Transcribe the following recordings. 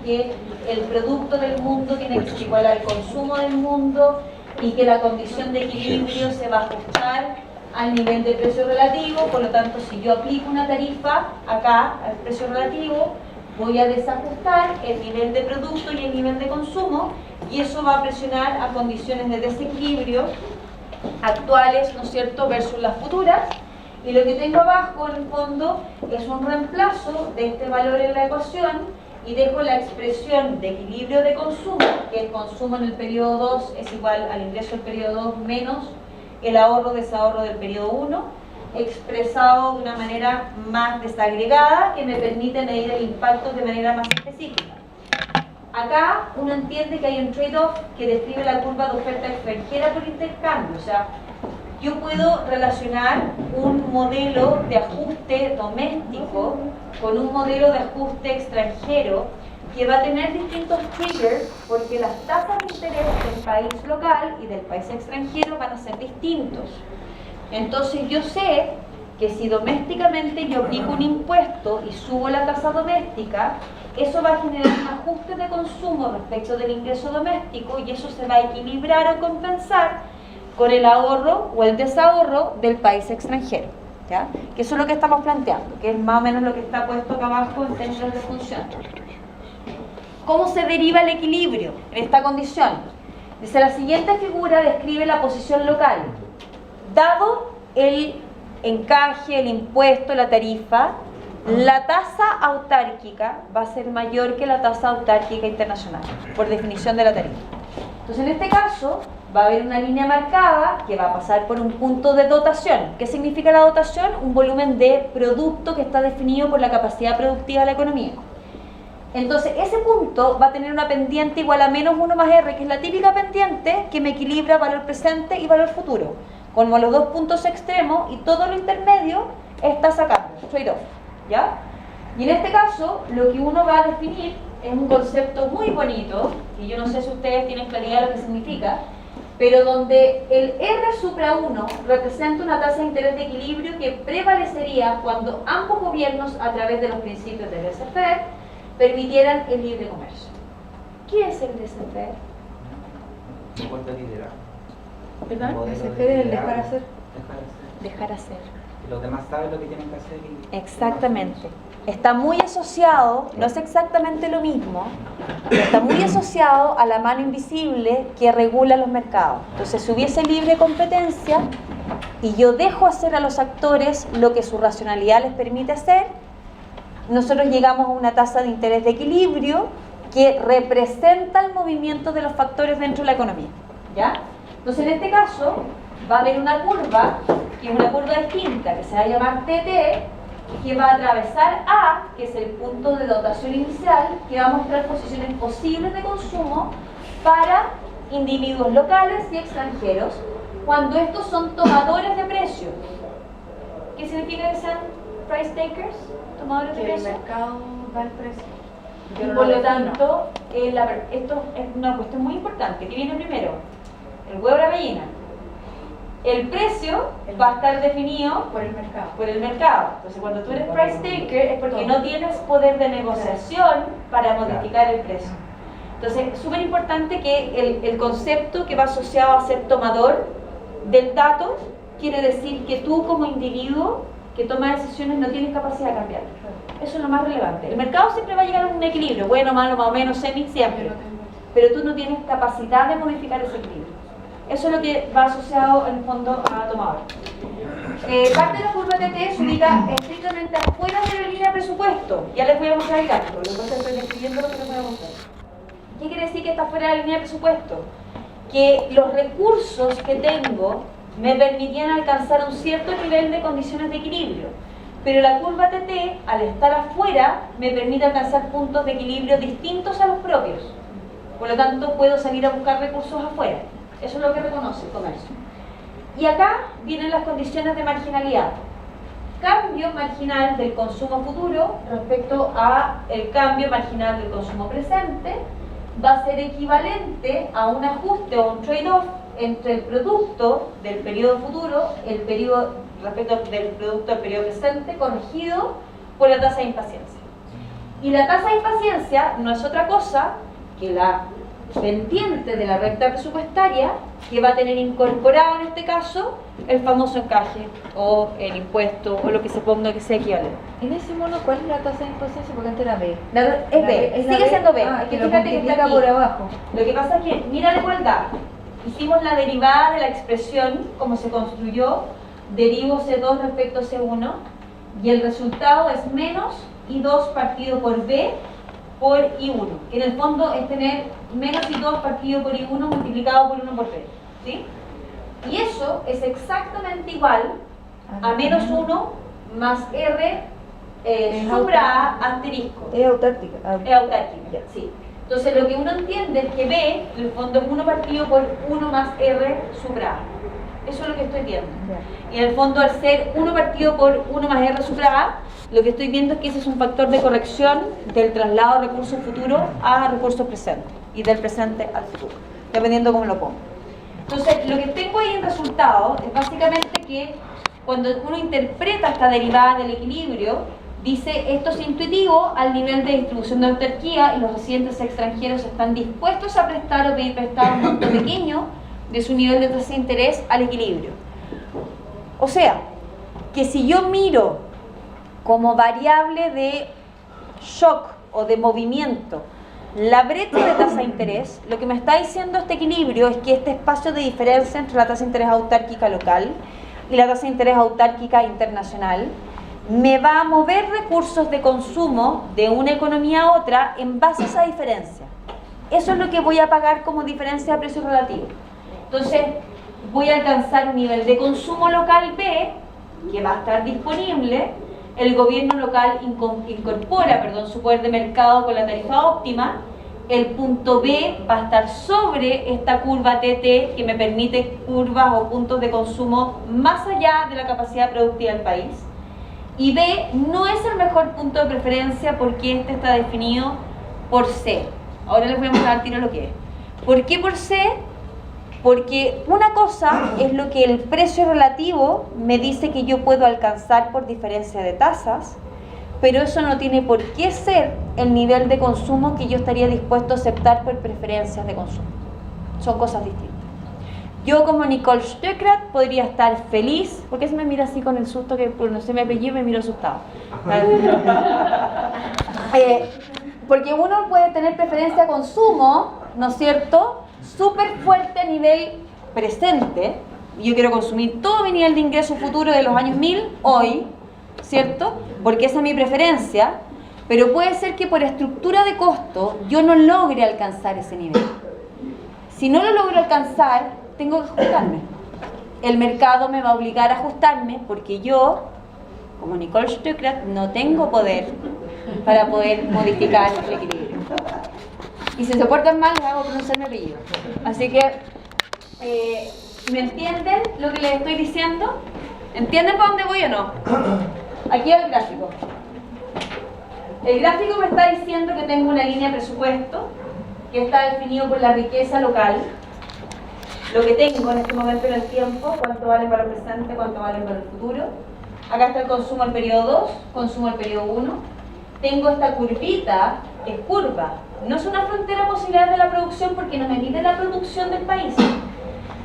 que el producto del mundo tiene que ser igual al consumo del mundo y que la condición de equilibrio se va a ajustar al nivel de precio relativo. Por lo tanto, si yo aplico una tarifa acá al precio relativo, voy a desajustar el nivel de producto y el nivel de consumo, y eso va a presionar a condiciones de desequilibrio actuales, ¿no es cierto?, versus las futuras. Y lo que tengo abajo, en el fondo, es un reemplazo de este valor en la ecuación, y dejo la expresión de equilibrio de consumo, que el consumo en el periodo 2 es igual al ingreso del periodo 2 menos el ahorro-desahorro del periodo 1, expresado de una manera más desagregada, que me permite medir el impacto de manera más específica. Acá uno entiende que hay un trade-off que describe la curva de oferta extranjera por intercambio. O sea, yo puedo relacionar un modelo de ajuste doméstico con un modelo de ajuste extranjero que va a tener distintos triggers, porque las tasas de interés del país local y del país extranjero van a ser distintos. Entonces yo sé que si domésticamente yo aplico un impuesto y subo la tasa doméstica, eso va a generar un ajuste de consumo respecto del ingreso doméstico, y eso se va a equilibrar o compensar con el ahorro o el desahorro del país extranjero, ¿ya? Que eso es lo que estamos planteando, que es más o menos lo que está puesto acá abajo en términos de función. ¿Cómo se deriva el equilibrio en esta condición? Dice, la siguiente figura describe la posición local. Dado el encaje, el impuesto, la tarifa, la tasa autárquica va a ser mayor que la tasa autárquica internacional, por definición de la tarifa. Entonces, en este caso, va a haber una línea marcada que va a pasar por un punto de dotación. ¿Qué significa la dotación? Un volumen de producto que está definido por la capacidad productiva de la economía. Entonces, ese punto va a tener una pendiente igual a menos 1 más R, que es la típica pendiente que me equilibra valor presente y valor futuro, como los dos puntos extremos, y todo lo intermedio está sacando, trade-off, ¿ya? Y en este caso, lo que uno va a definir es un concepto muy bonito, y yo no sé si ustedes tienen claridad de lo que significa, pero donde el R supra 1 representa una tasa de interés de equilibrio que prevalecería cuando ambos gobiernos, a través de los principios del laissez-faire, permitieran el libre comercio. ¿Qué es el laissez-faire? ¿Perdón? Laissez-faire es el dejar hacer. Dejar hacer. Y los demás saben lo que tienen que hacer. Exactamente. Está muy asociado, no es exactamente lo mismo, pero está muy asociado a la mano invisible que regula los mercados. Entonces, si hubiese libre competencia y yo dejo hacer a los actores lo que su racionalidad les permite hacer, nosotros llegamos a una tasa de interés de equilibrio que representa el movimiento de los factores dentro de la economía, ¿ya? Entonces, en este caso, va a haber una curva, que es una curva distinta, que se va a llamar TT, que va a atravesar A, que es el punto de dotación inicial, que va a mostrar posiciones posibles de consumo para individuos locales y extranjeros, cuando estos son tomadores de precios. ¿Qué significa que sean price takers? Tomadores de precios. El mercado da el precio. Y por lo tanto, esto es una cuestión muy importante. ¿Qué viene primero? El huevo o la gallina. El precio va a estar definido por el mercado. Por el mercado. Entonces, cuando tú eres price taker es porque no tienes poder de negociación para modificar el precio. Entonces, es súper importante que el concepto que va asociado a ser tomador del dato quiere decir que tú como individuo que toma decisiones no tienes capacidad de cambiarlo. Eso es lo más relevante. El mercado siempre va a llegar a un equilibrio, bueno, malo, más o menos, semi, siempre. Pero tú no tienes capacidad de modificar ese equilibrio. Eso es lo que va asociado en el fondo a tomador. Parte de la curva TT se ubica estrictamente afuera de la línea de presupuesto. Ya les voy a mostrar el gráfico, lo que estoy describiendo lo que les voy a mostrar. ¿Qué quiere decir que está fuera de la línea de presupuesto? Que los recursos que tengo me permitían alcanzar un cierto nivel de condiciones de equilibrio, pero la curva TT, al estar afuera, me permite alcanzar puntos de equilibrio distintos a los propios. Por lo tanto, puedo salir a buscar recursos afuera. Eso es lo que reconoce el comercio. Y acá vienen las condiciones de marginalidad. Cambio marginal del consumo futuro respecto a el cambio marginal del consumo presente va a ser equivalente a un ajuste o un trade-off entre el producto del periodo futuro, el periodo respecto del producto del periodo presente, corregido por la tasa de impaciencia. Y la tasa de impaciencia no es otra cosa que la pendiente de la recta presupuestaria que va a tener incorporado en este caso el famoso encaje o el impuesto o lo que se ponga que sea equivalente. En ese mono, ¿cuál es la tasa de impaciencia? Porque antes era B. Es B, sigue siendo B. Ah, Es que que lo fíjate que está multiplica aquí. por abajo. Lo que pasa es que, mira la igualdad. Hicimos la derivada de la expresión, como se construyó, derivo C2 respecto a C1, y el resultado es menos I2 partido por B por I1, que en el fondo es tener menos I2 partido por I1 multiplicado por 1 por B, ¿sí? Y eso es exactamente igual a menos 1 más R supra A asterisco. Es autárquica. Es autárquica, sí. Entonces lo que uno entiende es que B, en el fondo es 1 partido por 1 más R supra A. Eso es lo que estoy viendo. Y en el fondo, al ser 1 partido por 1 más R supra A, lo que estoy viendo es que ese es un factor de corrección del traslado de recursos futuros a recursos presentes y del presente al futuro, dependiendo cómo lo pongo. Entonces, lo que tengo ahí en resultado es básicamente que cuando uno interpreta esta derivada del equilibrio, dice esto es intuitivo al nivel de distribución de autarquía y los residentes extranjeros están dispuestos a prestar o pedir prestado un monto pequeño de su nivel de tasa de interés al equilibrio. O sea, que si yo miro como variable de shock o de movimiento la brecha de tasa de interés, lo que me está diciendo este equilibrio es que este espacio de diferencia entre la tasa de interés autárquica local y la tasa de interés autárquica internacional me va a mover recursos de consumo de una economía a otra en base a esa diferencia. Eso es lo que voy a pagar como diferencia de precio relativo. Entonces, voy a alcanzar un nivel de consumo local B que va a estar disponible. El gobierno local incorpora su poder de mercado con la tarifa óptima. El punto B va a estar sobre esta curva TT que me permite curvas o puntos de consumo más allá de la capacidad productiva del país. Y B no es el mejor punto de preferencia porque este está definido por C. Ahora les voy a mostrar al tiro lo que es. ¿Por qué por C? Porque una cosa es lo que el precio relativo me dice que yo puedo alcanzar por diferencia de tasas, pero eso no tiene por qué ser el nivel de consumo que yo estaría dispuesto a aceptar por preferencias de consumo. Son cosas distintas. Yo como Nicole Stöckrat podría estar feliz, ¿por qué se me mira así con el susto que no sé mi apellido y me miro asustado? Porque uno puede tener preferencia de consumo, ¿no es cierto?, súper fuerte a nivel presente. Yo quiero consumir todo mi nivel de ingreso futuro de los años 1000 hoy, ¿cierto? Porque esa es mi preferencia, pero puede ser que por estructura de costo yo no logre alcanzar ese nivel. Si no lo logro alcanzar, tengo que ajustarme. El mercado me va a obligar a ajustarme porque yo, como Nicole Stöckrat, no tengo poder para poder modificar el equilibrio. Y si se portan mal, les hago pronunciar mi apellido. Así que, ¿me entienden lo que les estoy diciendo? ¿Entienden para dónde voy o no? Aquí va el gráfico. El gráfico me está diciendo que tengo una línea de presupuesto que está definido por la riqueza local. Lo que tengo en este momento en el tiempo, cuánto vale para el presente, cuánto vale para el futuro. Acá está el consumo al periodo 2, consumo al periodo 1. Tengo esta curvita, es curva. No es una frontera posibilidad de la producción porque no me mide la producción del país.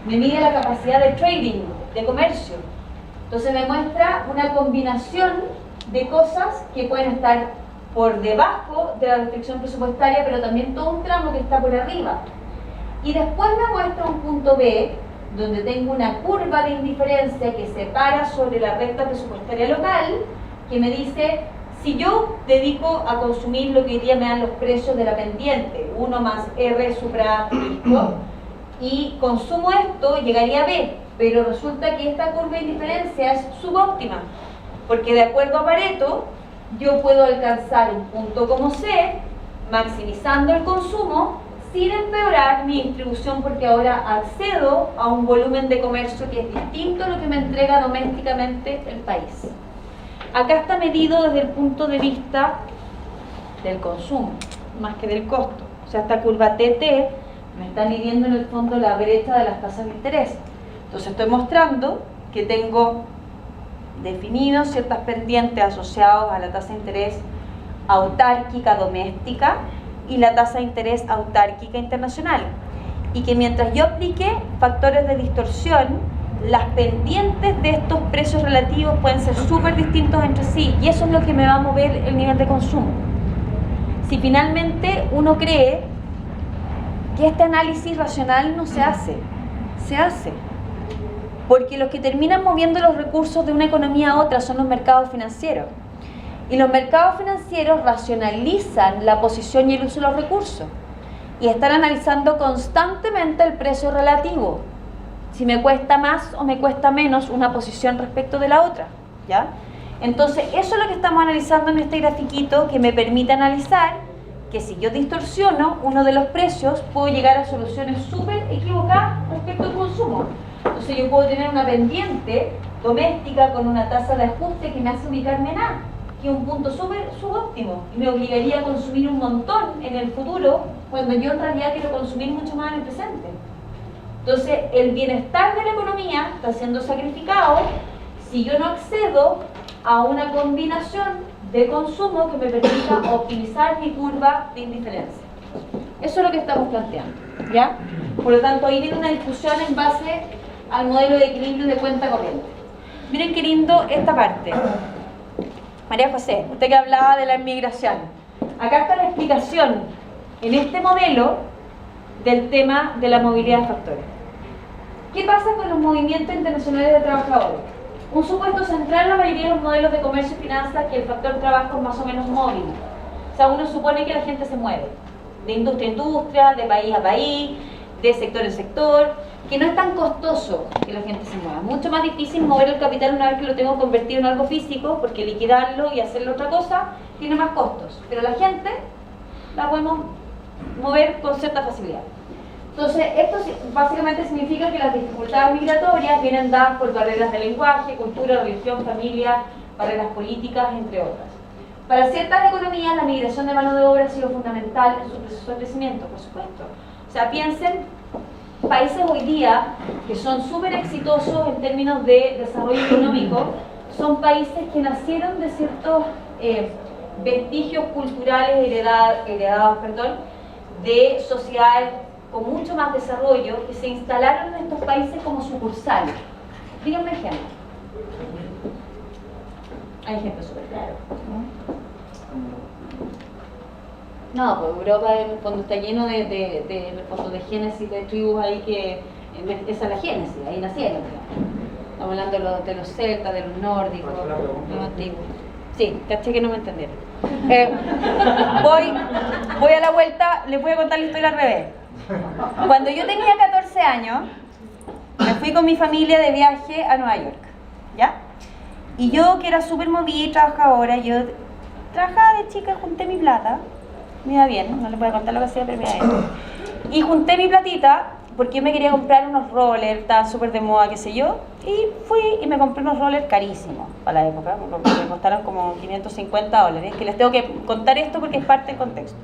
Me mide la capacidad de trading, de comercio. Entonces me muestra una combinación de cosas que pueden estar por debajo de la restricción presupuestaria, pero también todo un tramo que está por arriba. Y después me muestra un punto B, donde tengo una curva de indiferencia que se para sobre la recta presupuestaria local, que me dice, si yo dedico a consumir lo que hoy día me dan los precios de la pendiente, 1 más R supra A, y consumo esto, llegaría a B, pero resulta que esta curva de indiferencia es subóptima, porque de acuerdo a Pareto, yo puedo alcanzar un punto como C, maximizando el consumo, sin empeorar mi distribución, porque ahora accedo a un volumen de comercio que es distinto a lo que me entrega domésticamente el país. Acá está medido desde el punto de vista del consumo, más que del costo. O sea, esta curva TT me está midiendo en el fondo la brecha de las tasas de interés. Entonces estoy mostrando que tengo definidos ciertas pendientes asociadas a la tasa de interés autárquica doméstica y la tasa de interés autárquica internacional. Y que mientras yo aplique factores de distorsión, las pendientes de estos precios relativos pueden ser súper distintos entre sí, y eso es lo que me va a mover el nivel de consumo. Si finalmente uno cree que este análisis racional no se hace, se hace. Porque los que terminan moviendo los recursos de una economía a otra son los mercados financieros. Y los mercados financieros racionalizan la posición y el uso de los recursos. Y están analizando constantemente el precio relativo. Si me cuesta más o me cuesta menos una posición respecto de la otra, ¿ya? Entonces, eso es lo que estamos analizando en este grafiquito, que me permite analizar que si yo distorsiono uno de los precios, puedo llegar a soluciones súper equivocadas respecto al consumo. Entonces, yo puedo tener una pendiente doméstica con una tasa de ajuste que me hace ubicarme en A, que es un punto súper subóptimo, y me obligaría a consumir un montón en el futuro, cuando yo en realidad quiero consumir mucho más en el presente. Entonces, el bienestar de la economía está siendo sacrificado si yo no accedo a una combinación de consumo que me permita optimizar mi curva de indiferencia. Eso es lo que estamos planteando, ¿ya? Por lo tanto, ahí viene una discusión en base al modelo de equilibrio de cuenta corriente. Miren qué lindo esta parte. María José, usted que hablaba de la inmigración. Acá está la explicación en este modelo del tema de la movilidad de factores. ¿Qué pasa con los movimientos internacionales de trabajadores? Un supuesto central en la mayoría de los modelos de comercio y finanzas que el factor trabajo es más o menos móvil. O sea, uno supone que la gente se mueve de industria a industria, de país a país, de sector en sector, que no es tan costoso que la gente se mueva. Mucho más difícil mover el capital una vez que lo tengo convertido en algo físico, porque liquidarlo y hacerle otra cosa tiene más costos. Pero la gente la podemos mover con cierta facilidad. Entonces, esto básicamente significa que las dificultades migratorias vienen dadas por barreras de lenguaje, cultura, religión, familia, barreras políticas, entre otras. Para ciertas economías, la migración de mano de obra ha sido fundamental en su proceso de crecimiento, por supuesto. O sea, piensen, países hoy día que son súper exitosos en términos de desarrollo económico, son países que nacieron de ciertos vestigios culturales heredados de sociedades con mucho más desarrollo, que se instalaron en estos países como sucursales. Díganme ejemplos. Hay ejemplos súper claros. No, pues Europa en el fondo está lleno de fondo de génesis, de tribus ahí que... Esa es la génesis, ahí nacieron. Estamos hablando de los celtas, de los nórdicos, los antiguos. Sí, caché que no me entendieron. Voy a la vuelta, les voy a contar la historia al revés. Cuando yo tenía 14 años, me fui con mi familia de viaje a Nueva York, ¿ya? Y yo, que era súper movida y trabajadora, yo trabajaba de chica, junté mi plata, me iba bien, no les voy a contar lo que hacía, pero me iba bien. Y junté mi platita, porque yo me quería comprar unos rollers, estaba súper de moda, qué sé yo, y fui y me compré unos rollers carísimos para la época, me costaron como $550, que les tengo que contar esto porque es parte del contexto.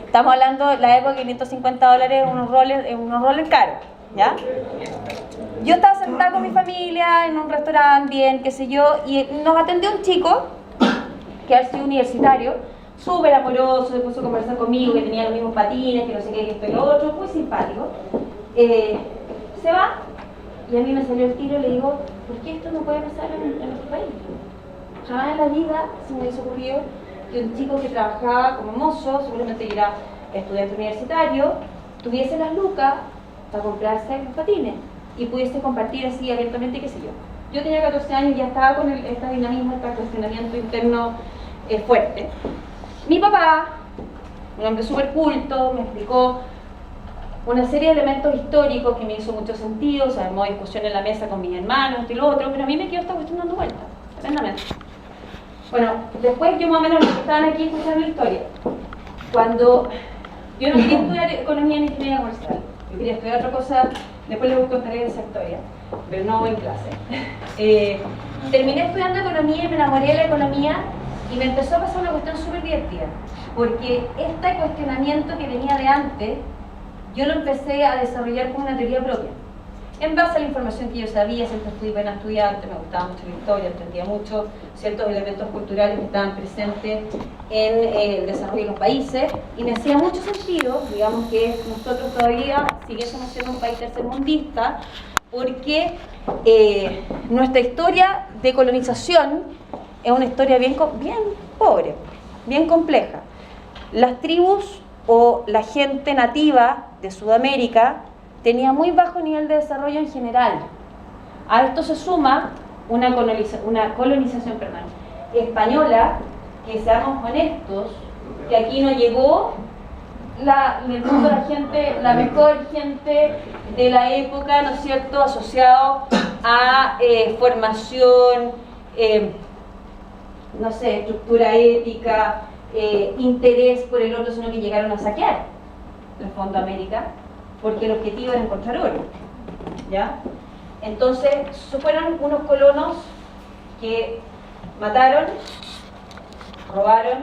Estamos hablando de la época de $550, unos rollers caros, ¿ya? Yo estaba sentada con mi familia en un restaurante, bien, qué sé yo, y nos atendió un chico, que ha sido universitario, súper amoroso, se puso a conversar conmigo, que tenía los mismos patines, que no sé qué, que esto y lo otro, muy simpático. Se va, y a mí me salió el tiro y le digo, ¿por qué esto no puede pasar en nuestro país? Jamás en la vida se me hubiese ocurrido que un chico que trabajaba como mozo, seguramente era estudiante universitario, tuviese las lucas para comprarse los patines y pudiese compartir así abiertamente, qué sé yo. Yo tenía 14 años y ya estaba con este dinamismo, este cuestionamiento interno fuerte. Mi papá, un hombre súper culto, me explicó una serie de elementos históricos que me hizo mucho sentido, o sea, armó discusión en la mesa con mis hermanos, esto y lo otro, pero a mí me quedó esta cuestión dando vueltas, tremendamente. Bueno, después yo más o menos los que estaban aquí escucharon la historia. Cuando yo no quería estudiar economía ni ingeniería comercial, yo quería estudiar otra cosa, después les contaré esa historia, pero no voy en clase. Terminé estudiando economía y me enamoré de la economía y me empezó a pasar una cuestión súper divertida, porque este cuestionamiento que venía de antes, yo lo empecé a desarrollar como una teoría propia. en base a la información que yo sabía, siempre fui buena estudiante, me gustaba mucho la historia, entendía mucho ciertos elementos culturales que estaban presentes en el desarrollo de los países, y me hacía mucho sentido, digamos, que nosotros todavía siguiésemos siendo un país tercermundista, porque nuestra historia de colonización es una historia bien pobre, bien compleja. Las tribus o la gente nativa de Sudamérica tenía muy bajo nivel de desarrollo en general. A esto se suma una colonización española, que seamos honestos, que aquí no llegó en el mundo la mejor gente de la época, ¿no es cierto?, asociado a formación, no sé, estructura ética, interés por el otro, sino que llegaron a saquear el Fondo América, porque el objetivo era encontrar oro, ¿ya? Entonces, fueron unos colonos que mataron, robaron,